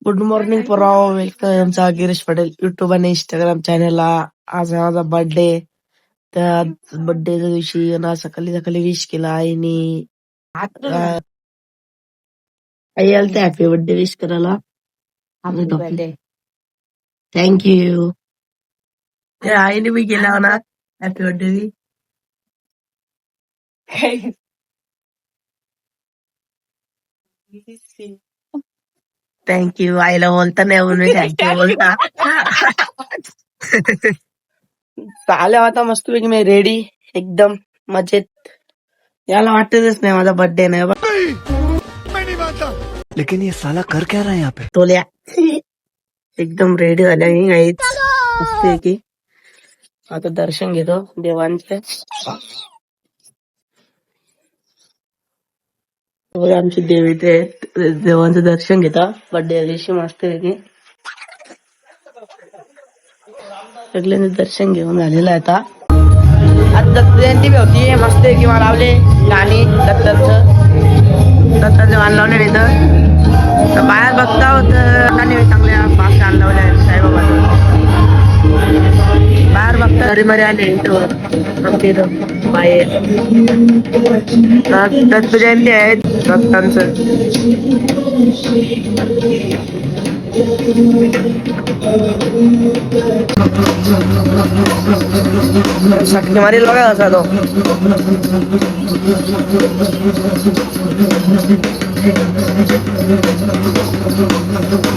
Good morning पोराव, welcome आमचा Girish Patel YouTube आणि Instagram चॅनलला. आज आहे माझा बर्थडे. त्या बर्थडेच्या दिवशी ना सकाळी सकाळी विश केला आईने. आई आलते हॅपी बर्थडे विश करायला. थँक्यू. आईने मी केला ना हॅपी बर्थडे. थँक्यू. आईला बोलता नाही म्हणून थँक्यू बोलता. आल्या होता मस्तपैकी मी रेडी एकदम मजेत. याला वाटतच नाही माझा बर्थडे नाही लेकिन ये साला कर क्या रहा है यहाँ पे? तोल्या. एकदम रेडी झाल्या मी मस्तपैकी. आता दर्शन घेतो देवांचे. आमची देवी ते देवांचं दर्शन घेता बर्थडे दिवशी मस्तपैकी. सगळ्यांनी दर्शन घेऊन झालेलं आहे आता. आज दत्त जयंती बी होती मस्त किंवा लावले गाणी दत्ताचं गाणं लावले इथं. बाहेर बघता होत चांगल्या पाच गाणं लावले साईबाबाचं. बाहेर बघता घरी मध्ये आले इथं आमच्या इथं बाहेर. दत्त जयंती आहे दत्तांचं. शक्तिमारी बघा असा तो.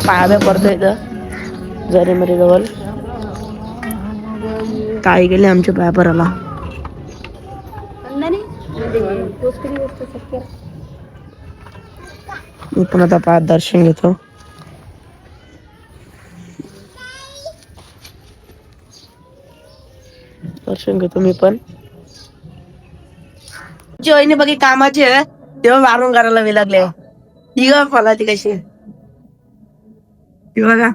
पाया पडतो इथं जरी मरी जवळ. ताई गेले आमच्या पाया पराला. मी पण आता पायात दर्शन घेतो. दर्शन घेतो मी पण. वहिनी बघी कामाची आहे तेव्हा मारून करायला मी लागले. ती ग मला ती कशी ती बघा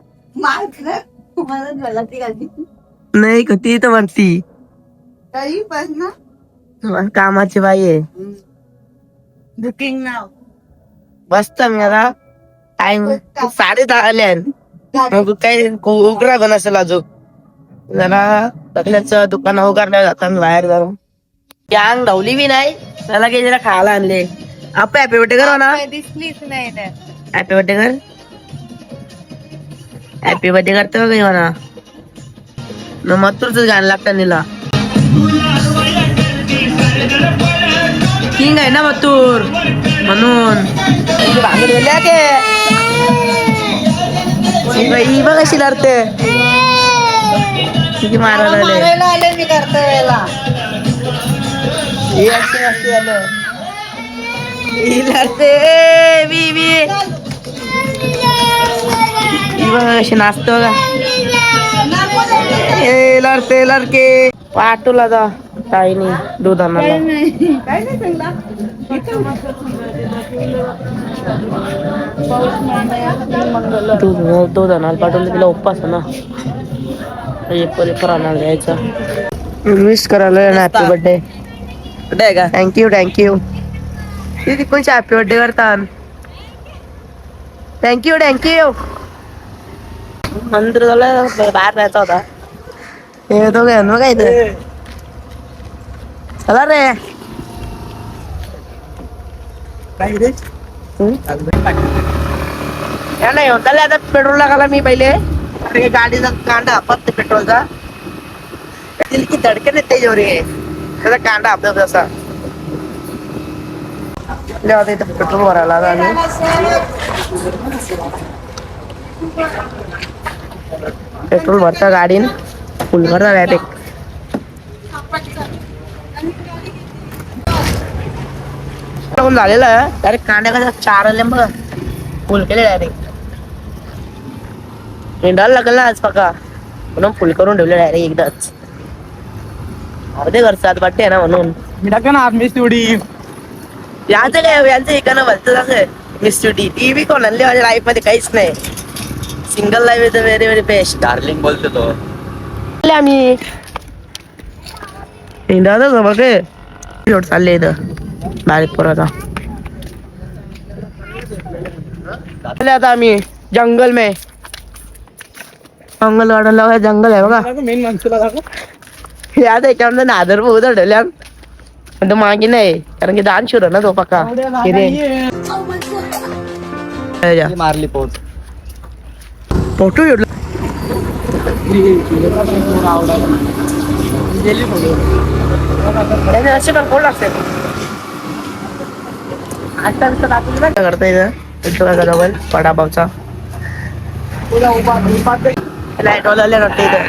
नाही का ती तर म्हणती कामाची बाई आहे. बुकिंग नाव मस्त. मी आता टाइम 10:30 आल्या. मग काही उघडा पण असेल अजून जरा तकल्याचं दुकान उघडलं जातं मी बाहेर जाऊन. अंग धावली बी नाही त्याला काही जरा खायला आणले. आपण हॅपी बर्थडे कर ना. दिसलीच नाही हॅपी बर्थडे कर. हॅपी बर्थडे करतो काही म्हणा. मथुरच गाणं लागतं नीला. किंग आहे ना मथुर म्हणून. ही बघ कशी लढते. किती मारायला आले मी करतो अशी नाचतो का लढते लडके. पाठवला जा ताईने दूध आणायला. दूध आणायला पाठवलं तिला उपवास ना. पेपर आणायला जायचा. विश करायला ना हॅपी बर्थडे. कुठे आहे का. Thank you thank you. ती कोणची हॅपी बर्थडे करतात. Thank you thank you. मंदिर झालं बाहेर जायचा होता. हे तो काय मग काय चला रे. नाही होता आता पेट्रोल टाकायला मी पहिले गाडीचा कांदा फक्त पेट्रोलचा की धडकन येते जोरी त्याचा कांदा आपला जसा इथं पेट्रोल भरायला आम्ही. पेट्रोल भरता गाडीन फुल भरता डायरेक्ट. झालेलं आहे डायरेक्ट. कांद्या कसा 4 आले बघ फुल केले डायरेक्ट. हिंडायला लागेल ना आज पका म्हणून फुल करून ठेवले डायरेक्ट एकदाच. अर्धे घरचा बड्डे आहे ना म्हणून. मिस उडी यांचं काय यांचं एकानं भलतं असं मिस टी. टीव्ही कोण आणली माझ्या लाईफ मध्ये काहीच नाही. Single life is very very best. Darling बोलते तो. आम्ही हिंडाच बघ चालले इथं बारीक पोराचा. आता आम्ही जंगल में जंगल वाढवलं जंगल आहे बघा मेन माणसाला याद आहे का नादर बहुत अडवल्या पण तो मागे नाही कारण की दान शिर ना तो पक्का मारली पोट फोटो घेतला असे पण कोण लागते करता येतं डबल पडाभावचा लाईट वाला वाटतं इथं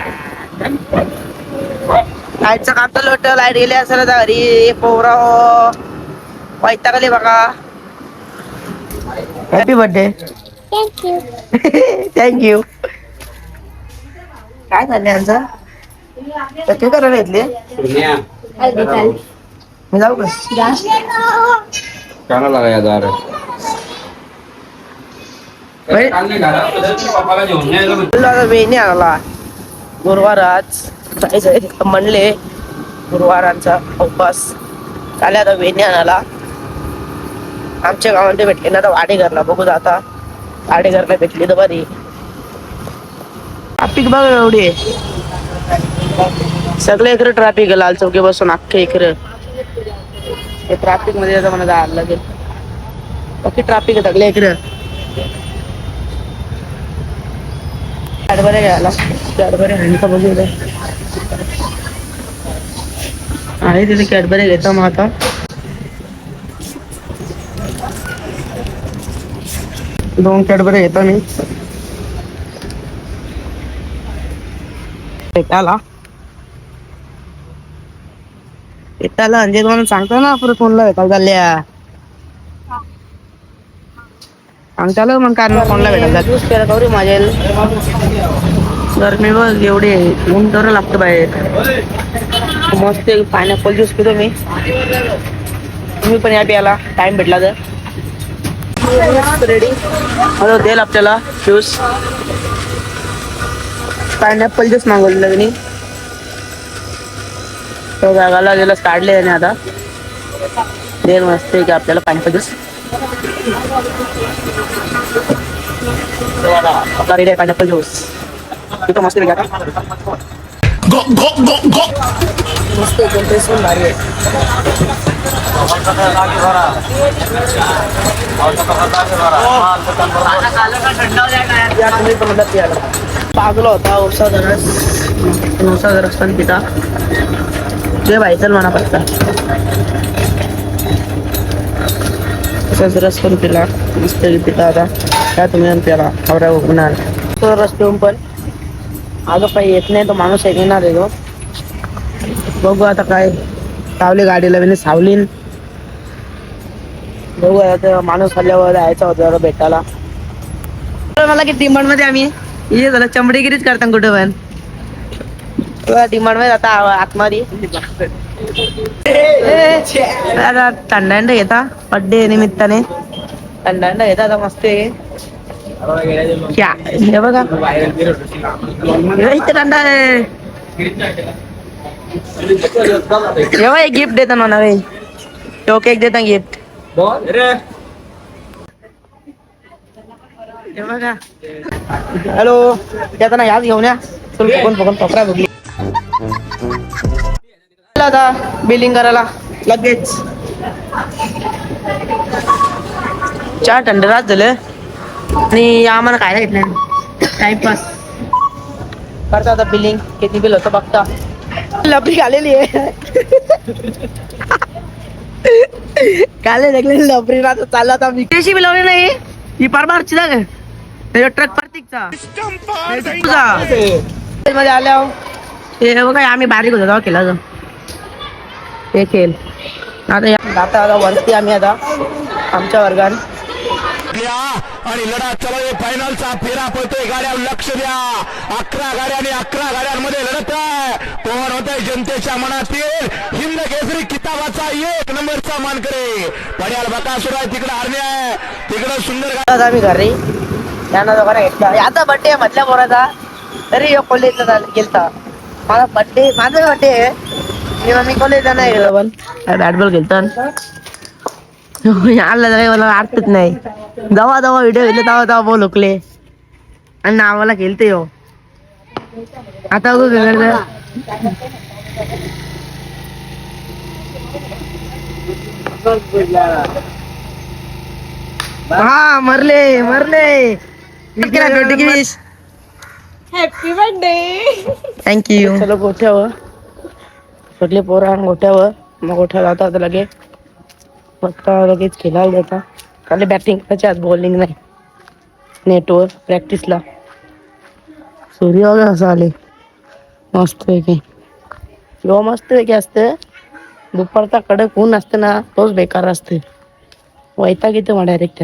लाईटचं काम चालू होतं लाईट गेली असेल आता घरी पोरा वैतागले बघा हॅपी बर्थडे थँक्यू काय झाले यांचं टक्के करायला घेतले मी जाऊ का काना लागा यार वेणी आला गुरुवार आज जायचं म्हणले गुरुवारांचा उपवास चाले आता वेणी आणायला आमच्या गावामध्ये भेटले ना आता वाडेघरला बघू आता वाडेघरला भेटली तर बरी ट्राफिक बघ एवढी सगळे इकडे ट्रॅफिक आहे लाल चौकी बसून अख्खे इकडे ट्रॅफिक मध्ये आता मला जायला लागेल बाकी ट्रॅफिक आहे सगळे इकडे कॅडबरे घ्यायला कॅडबरे ह्यांचा बघू आहे तिथे कॅडबरे घेतो मग आता दोन कॅडबरे घेतो मी भेटायला म्हणजे तुम्हाला सांगतो ना पुढे फोनला भेटायला चालल्या सांगताल मग कारण फोनला भेटायला ज्यूस प्यायला करू माझ्या गरमी बघ एवढी ऊन तर लागतं बाहेर मस्त पायनॅपल ज्यूस पितो मी तुम्ही पण या प्यायला टाइम भेटला तर रेडी हॅलो देईल आपल्याला ज्यूस पायनॅपल ज्यूस मागवलेलं मी तो जागाला गेला काढले आणि आता देर मस्त आहे की आपल्याला पायनॅपल ज्यूस आपला रेडी आहे पायनॅपल ज्यूस तिथं मस्त आहे का मस्त एकदम टेस्ट पण भारी आहे पागलो होता औषध रस पण पिता जे भाई चल म्हणा पडता तसाच रस पण पिला मस्त पिता आता काय तुम्ही प्याला आवरा उगणार तो रस पिऊन पण अगं काही येत नाही तो माणूस येणार आहे तो बघू आता काय सावली गाडीला मी सावलीन बघू आता माणूस आल्यावर जायचा होता भेटायला मला की डिमांड मध्ये आम्ही हे झालं चमडीगिरीच करता कुठं पण डिमांड मध्ये आता आतमध्ये आता थंडा घेता बर्थडे निमित्ताने थंडा घेता आता मस्त आहे हे बघा इथे थंडा आहे जेव्हा एक गिफ्ट देता म्हणा तो केक देता गिफ्ट बघा हॅलो त्याचा ना याद घेऊन या फुकून फुकून पकडा बघली आता बिलिंग करायला लगेच 4 थंड रात झालं आणि आम्हाला खायला घेतलं टाइमपास करता आता बिलिंग किती बिल होतं बघता लपडी आलेली आहे काले लागले लपडी रात चालला आता मी कशी बिलवली नाही ही परमारची ना ट्रक प्रतीकचा मध्ये आल्या ते बघा आम्ही बारीक होतो केला ते खेळ आता वरती आम्ही आता आमच्या वर्गात आणि लढा चलो फायनलचा फेरा पळतोय गाड्या लक्ष द्या 11 गाड्या आणि 11 गाड्यांमध्ये लढत आहे कोण होत आहे जनतेच्या मनातील हिंद केसरी किताबाचा 1 नंबरचा मानकरी पड्याल बकासूर आहे तिकडे हरणे आहे तिकडे सुंदर आम्ही घरी त्यांना दोघांना घेतला आता बर्थडे म्हटल्या पोराचा तरी कॉलेजला गेलता माझा बर्थडे मी कॉलेजला नाही गेलो पण बॅट बॉल खेळतो आला काही मला वाटतच नाही जेव्हा व्हिडिओ घेतले तेव्हा बोलकले आणि नावाला खेळते हो आता बघू काय करतं. हा मरले हॅपी बर्थडे. थँक्यू. चलो गोठ्यावर पडले पोरा गोठ्यावर मग गोठ्यावर जाता लगे फक्त लगेच खेळायला देता. खाली बॅटिंग करायची आज बॉलिंग नाही. नेटवर प्रॅक्टिसला सूर्य वगैरे असं आले मस्त पैकी किंवा मस्त पैकी असते. दुपारचा कडक ऊन असते ना तोच बेकार असते. वैताग येते मग डायरेक्ट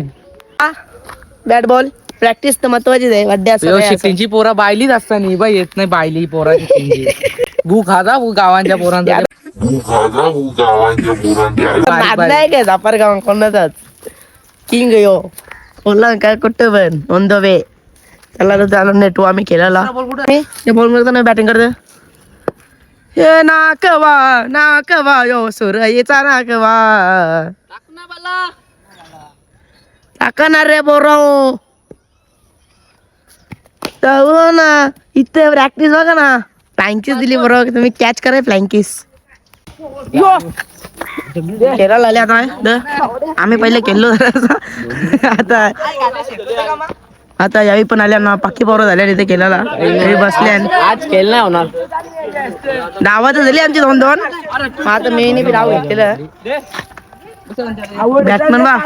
बॅट बॉल प्रॅक्टिस तर महत्वाचीच आहे. अड्ड्या त्यांची पोरा बायलीच असताना बाई येत नाही बायली पोरा भू खाजा गावांच्या पोरांचा नाही काय झापार गाव कोणाचाच किंग यो बोलला काय कुठं पण ऑन द वे त्याला जाणार नेटू आम्ही केलेला बॉल करतो बॅटिंग करतो. हे नाकवा यो सुरईचा नाकवा टाकणार रे बोरो ना इथे प्रॅक्टिस बघा ना. फ्लँकीस दिली बरोबर तुम्ही कॅच करा फ्लँकीस खेळायला आले आता. आम्ही पहिले खेळलो आता यावी पण आल्या ना पाकी पोरं झाल्या तिथे खेळायला बसल्या. आज खेळ नाही होणार. डावा तर झाली आमची 2-2. आता मी नाही डाव घेतलेलं बॅट्समन बा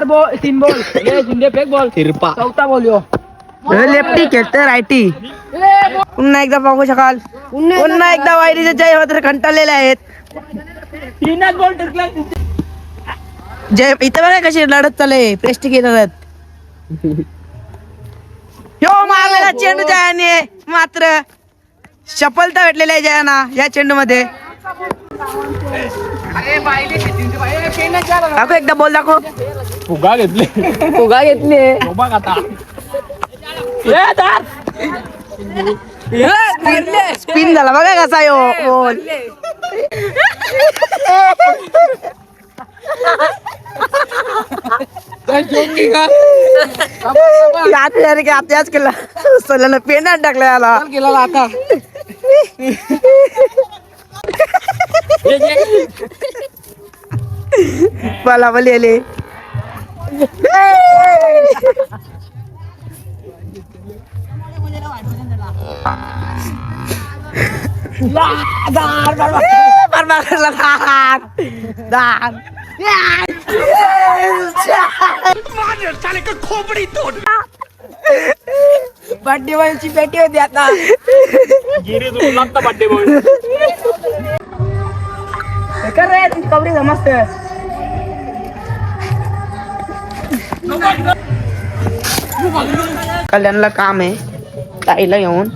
3 बॉल फेक बॉल तिरपा चौथा बॉल यो लेफ्टी खेळते रायटी. पुन्हा एकदा बघू शकाल पुन्हा एकदा वायरीचे जय मात्र कंटाळलेले आहेत. जय इथं बघा कशी लढत चालले प्रेस्टी केलं मारलेला चेंडू जयाने मात्र सफलता भेटलेली आहे जयाना या चेंडू मध्ये. दाखव एकदा बॉल दाखव. फुगा घेतले स्पिन झाला बघा कसा यो बॉल. आताच केला सल्यानं पेंडात टाकला याला केला आता मला बोली आले बर्थडे बॉयची पेटी होती आता. बर्थडे बॉय कबड्डी समजते. कल्याणला काम आहे ताईला घेऊन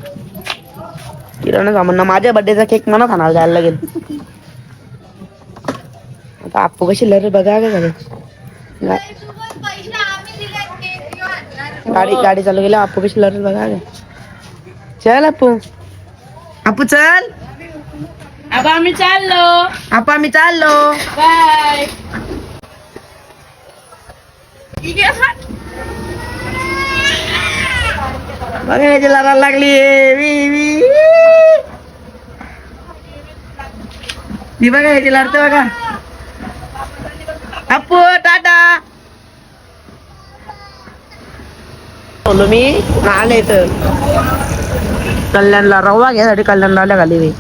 किराणा सामान. माझ्या बर्थडेचा केक मला खाणार जायला लागेल. आता आपू कशी लढत बघा काय झाले. गाडी चालू गेल्या आपू कशी लढत बघा काय. चल आपू चल. आम्ही चाललो बाय. बघा याची लढायला लागली ती बघा याची लढते बघा. अप्पू टाटा बोललो मी आले तर कल्याणला रवा घ्यासाठी कल्याणला आल्या खाली मी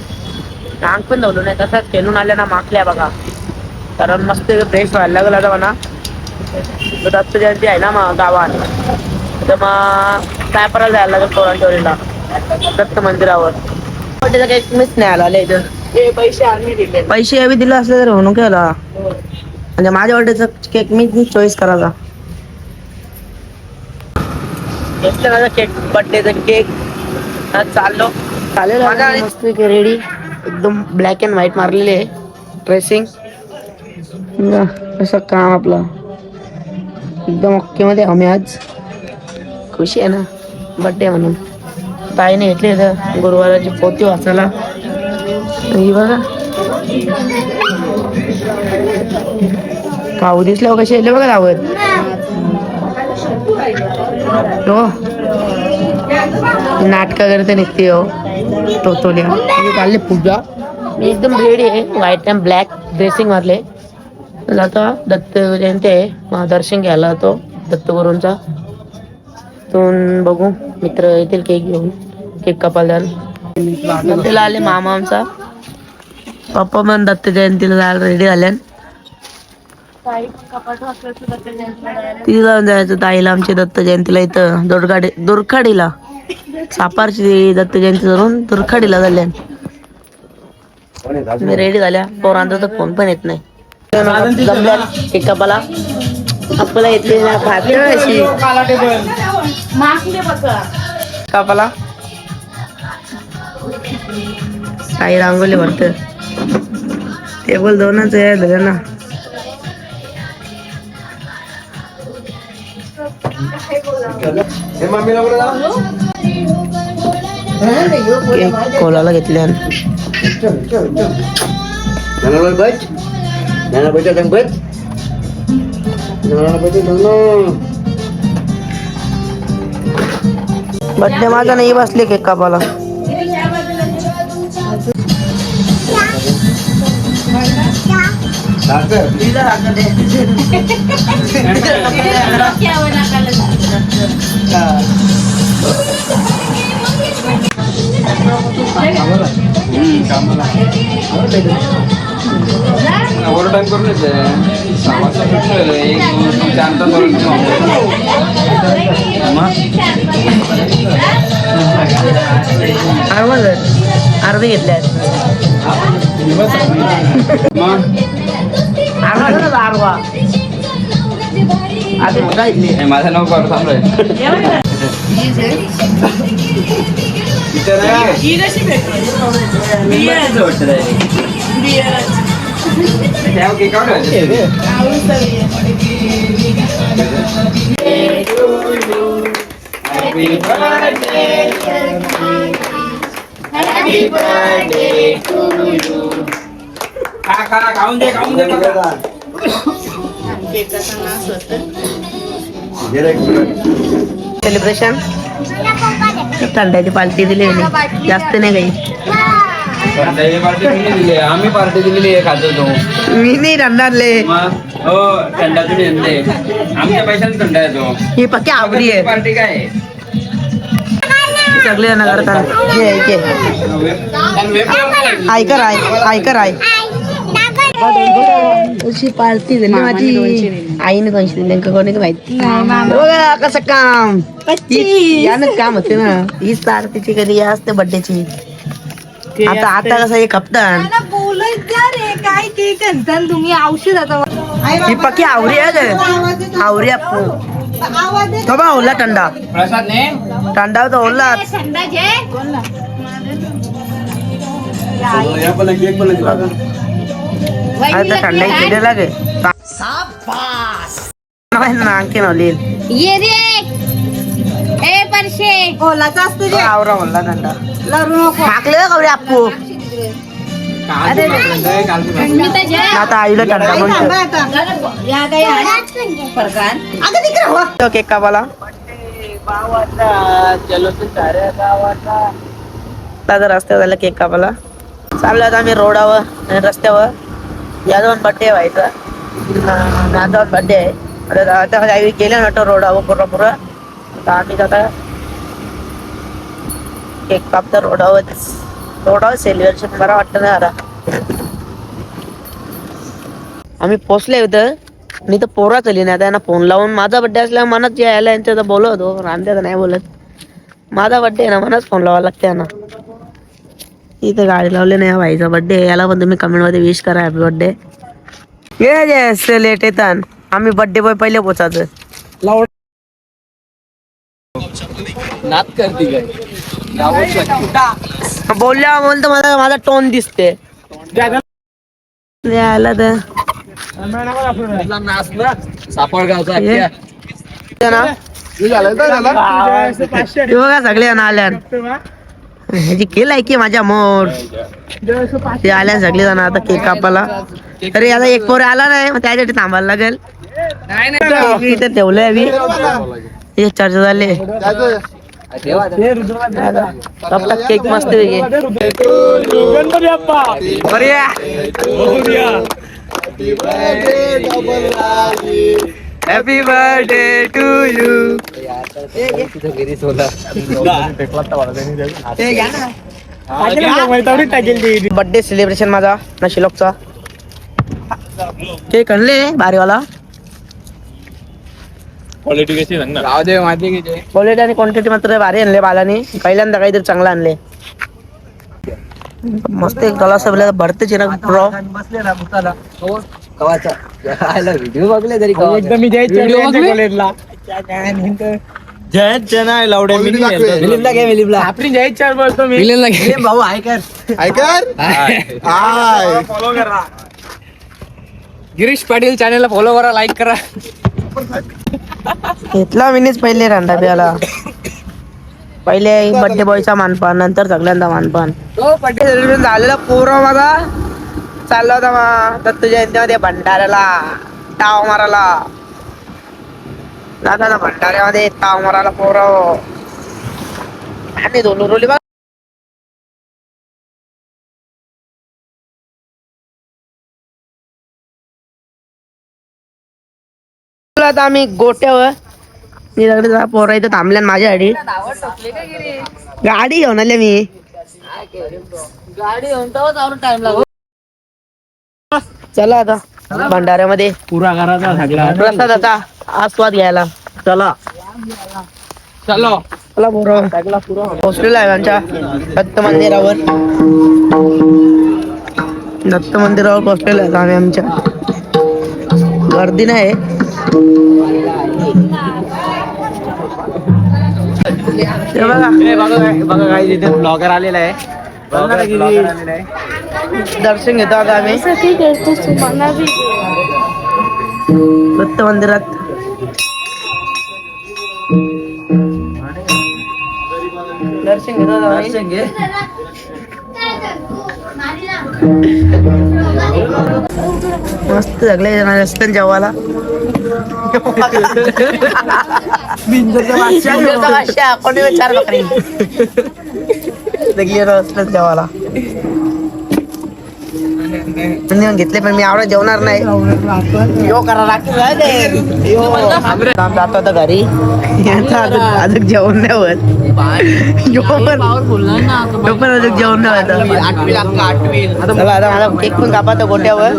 अंग पण धावलो नाही. तसंच खेळून आल्या ना मागल्या बघा कारण मस्त फ्रेश व्हायला लागला होता म्हणा. दत्त जयंती आहे ना मग गावात तर मग काय परत जायला लागेल पोरांचोरीला दत्त मंदिरावर. त्याचा काही मिस नाही आला इथं. पैसे हवी दिले असले तर म्हणून केला म्हणजे माझ्या ऑर्डरचा केक मी चॉईस करायचा. घेतलं माझा केक बर्थडेचा केक चाललो चालेल. मस्त रेडी एकदम ब्लॅक अँड व्हाईट मारलेले आहे ड्रेसिंग. असं काम आपलं एकदम ओके मध्ये आम्ही आज खुशी आहे ना बर्थडे म्हणून. ताईने घेतली तर गुरुवाराची पोती वाचायला ही बघा काऊ दिसल्यावर कशी येले बघा धावत. नाटक करते निघते हो टोटोल्या चालले पूजा. मी एकदम रेडी आहे व्हाईट अँड ब्लॅक ड्रेसिंग मारले. आता दत्त जयंती आहे दर्शन घ्यायला जातो दत्तगुरूंचा. तून बघू मित्र येतील केक घेऊन केक कापायला त्याला आले मामा आमचा. पप्पा पण दत्त जयंतीला जायला रेडी झाल्या. तिथे जाऊन जायचं ताईला आमची दत्त जयंतीला इथं दुरखाडीला सापारची दत्त जयंती करून दुरखाडीला झाल्या. मी रेडी झाल्या पोरांचा तर फोन पण येत नाही. केक कापाला आपल्याला येतली ना अशी कापाला ताई रांगोली भरत टेबल दोनच आहे ना. केक कोलाला घेतल्या. बड्डे माझा नाही बसले केक कापाला. ओव्हर टाइम करून येते 6 वाजता सुटलं 1 2 3 4 तास अर्धे घेतल्यात अर्वा आधी माझं नाव कर थांबलोय खाऊन दे सेलिब्रेशन थंडाची पार्टी दिली जास्त नाही काही. आम्ही पार्टी दिलेली आहे खातो तो मी नाही रडणारले हो थंडातून येते आमच्या पैशाने थंडा येतो. ही पक्की आवडी आहे पार्टी काय सगळे जण करतात. ऐकर अशी पार्टी झाली माझी आईने कोणशी दिली नेमकं कोणी माहिती बघा कसं काम यानं काम होते ना. हीच पार्टीची कधी असते बर्थडेची. आता कसं एक कप्तान काय केक आणताल तुम्ही औषध ही पक्की आवरी आहे आवरी बाबा ओला थंडा थंडा तो ओला थंडा केले लागे आणखी नवली ये रे ए परशे ओलाचा असतो जे आवरा ओला थंडा लरू नको मागले गौरी आपू आता आईला थंडा म्हणतो केक कापाला रस्त्यावर झाला केक कापाला चाललो आता आम्ही रोडावर रस्त्यावर यादव बड्डे व्हायचा नादावर बड्डे आहे. आता गेल्या ना रोडावर पुरा आता आम्ही आता केक कापता रोडावर सेलिब्रेशन बरं वाटतं ना. आता आम्ही पोचले होतं मी तर पोरा चली नाही त्यांना फोन लावून माझा बड्डे असल्यावर मनात जे यायला यांच्या तर बोलत हो रामद्या नाही बोलत. माझा बड्डे आहे ना मनाच फोन लावायला लागते ना. इथे गाडी लावली नाही भाईचा बड्डे याला पण तुम्ही कमेंट मध्ये विश करा हॅपी बड्डे. ये लेट येतात आम्ही बड्डे बॉय पहिले पोचायचं नात करते बोलल्या बोलतो माझा टोन दिसते यायला तर सापडगावचा बघा सगळे आल्या ह्याची केलाय की माझ्या मोड ते आल्या सगळे जण आता केक कापाला. तरी आता एक पोर आला नाही मग त्यासाठी थांबायला लागेल. इथे ठेवलंय आम्ही हे चर्चा झाले केक मस्त वेगळे happy birthday to you. Birthday celebration माझा ना शिलोकचा. केक आणले भारीवाला. क्वालिटी आणि क्वांटिटी मात्र भारी आणले बालानी. पहिल्यांदा काहीतरी चांगला आणले. मस्त एक गला सबला भरतेच ना प्रो. व्हिडिओ बघले तरी भाऊ गिरीश पाटील चॅनलला फॉलो करा, लाईक करा. घेतला मीच पहिले रंडाब्याला. पहिले बर्थडे बॉयचा मानपान, नंतर सगळ्यांचा मानपान. बर्थडे सेलिब्रेशन झालेला पोरं माझा चालला होता दत्त जयंतीमध्ये भंडाऱ्याला टाव मारायला. जाता भंडाऱ्यामध्ये टाव मारायला पोरं आणि दोन उरवली बघ. आता आम्ही गोट्यावर पोरा इथं थांबल्या माझ्या गाडी. गाडी घेऊन आले मी. चला आता भंडाऱ्यामध्ये पुरा घराचा प्रसादाचा आस्वाद घ्यायला. चला चलो चला पोरं. पोहोचलेला आहे आमच्या दत्त मंदिरावर. दत्त मंदिरावर पोहोचलेलो आहे आम्ही. आमच्या गर्दी नाही. बघा काही तिथे ब्लॉगर आलेला आहे. दर्शन घेतो आता आम्ही दत्त मंदिरात. दर्शन घेतो दर्शन घे. मस्त सगळे जण असतात जेवायला. कोणी चार बकरी जेवायला घेतले. पण मी आवडत जेवणार नाही. यो करा जातो आता घरी. अजून जेवण नाही होत. पण अजून जेवण नाही होत. चला आता माझा केक पण कापातो गोट्यावर.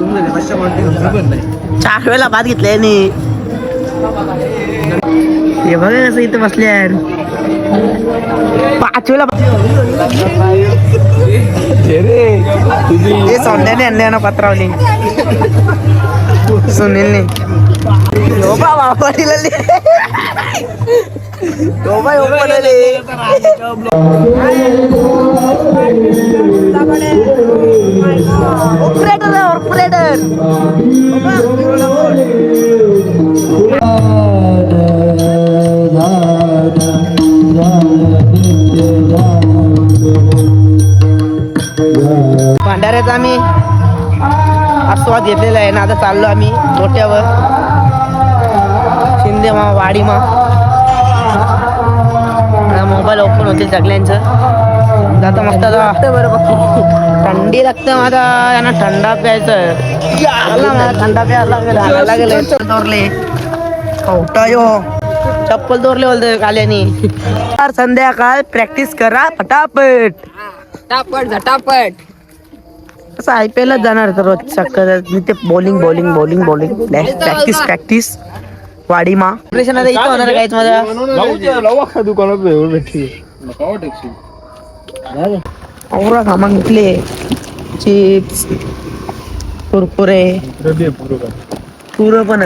4 वेळेला भात घेतलाय. हे बघा कसं इथं बसल्या. 5 वेळेला सोंड्याने आणले ना पत्रावली सुनीलने. भंडाऱ्याचा आम्ही आस्वाद घेतलेला आहे ना. आता चाललो आम्ही गोट्यावर. शिंदे मा वाडी मा मोबाईल ओपन होते सगळ्यांचं. जाता मस्त थंडी लागतं माझा. यांना थंडा प्यायचं. थंडा प्यायला लागेल. दोरले चप्पल दोरले बोलते काल्यानी. संध्याकाळ प्रॅक्टिस करा फटाफट. झटापट. असं IPL जाणार तर रोज सकाळ ते bowling bowling bowling bowling practice practice वाडी मा. ऑपरेशन आता इथं होणार काहीच माझ्या दुकानात सामान घेतले. चिप्स कुरकुरे पुरं पण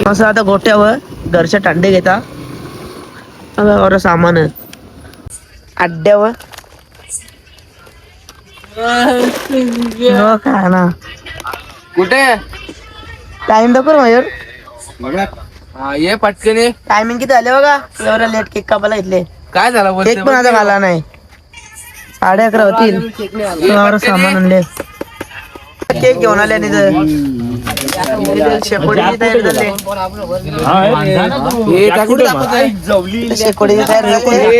असं. आता गोट्यावर घरच्या थंडे घेता सामान अड्ड्यावर. काय ना कुठे टाइम दाखव मयूर. ये पटकन. टायमिंग किती झाले बघा. एवढा लेट केक कापायला घेतले. काय झालं केक पण आता मला नाही. 11:30 होतील. सामान आणले. केक घेऊन आले आणि शेकोडीची तयारी झाली. शेकोडीची तयारी झाली.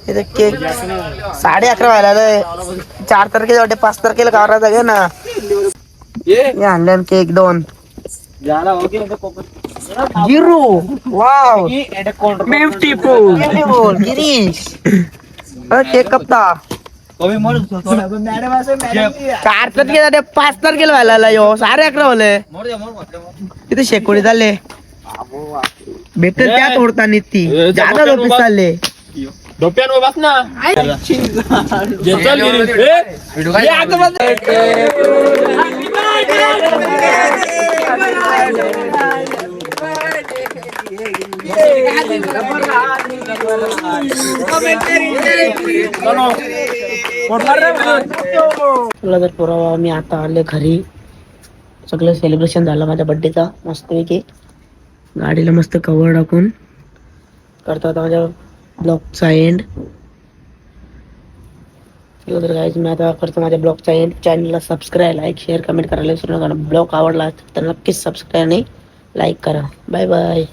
इथे केक 11:30 व्हायला आलंय. 4 तारखेला वाटते, 5 तारखेला गावाला घे ना. हे आणले cake 2 Giru. Wow beautiful Girish. Cake कपता 4 तारखेला 5 तारखेला व्हायला आला यो. 11:30 वाले तिथे शेकोडी झाले. भेटेल त्या तोडता ती जागा ऑफिस चालले. तुला जर पुरावा मी आता आले घरी. सगळं सेलिब्रेशन झालं माझ्या बर्थडेचा मस्तपैकी. गाडीला मस्त कव्हर टाकून करतो आता माझ्या ब्लॉगचा एंड. तर गाईज मी आता करतो माझ्या ब्लॉगचा एंड. चॅनलला सबस्क्राईब, लाईक, शेअर, कमेंट करायला विसरू नका. ब्लॉग आवडला तर नक्कीच सबस्क्राईब आणि लाईक करा. Bye bye.